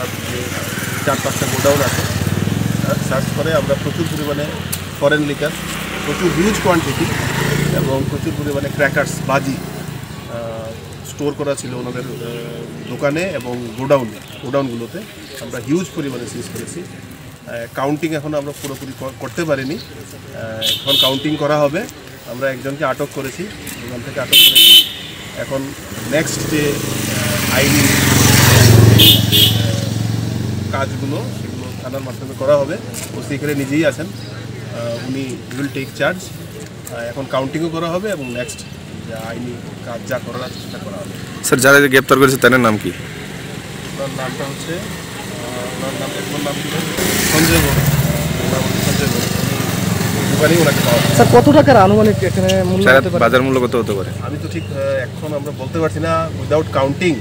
ওনার যে 4-5টা গোডাউন আছে সার্চ করে আমরা প্রচুর পরিমাণে ফরেন লিকার, প্রচুর হিউজ কোয়ান্টিটি এবং প্রচুর পরিমাণে বাজি স্টোর করা ছিল ওনাদের দোকানে এবং গোডাউনগুলোতে আমরা হিউজ পরিমাণে সিজ করেছি। কাউন্টিং এখন আমরা পুরোপুরি করতে পারিনি, এখন কাউন্টিং করা হবে। আমরা একজনকে আটক করেছি, দোকান থেকে আটক করেছি। এখন নেক্সট যে আইনি কাজগুলো সেগুলো থানার মাধ্যমে করা হবে। ওসি এখানে নিজেই আছেন, উনি উইল টেক চার্জ। এখন কাউন্টিংও করা হবে এবং নেক্সট যে আইনি কাজ যা করার আছে সেটা করা হবে। স্যার, যারা গ্রেপ্তার করেছে তাদের নাম কি? ওনার নামটা হচ্ছে সঞ্জয় বড়। দোকানেই ওনাকে পাওয়া যায়। স্যার, কত টাকার আনুমানিক এখানে মূল্য হতে পারে? বাজার মূল্য কত হতে পারে? আমি তো ঠিক এখন আমরা বলতে পারছি না উইদাউট কাউন্টিং।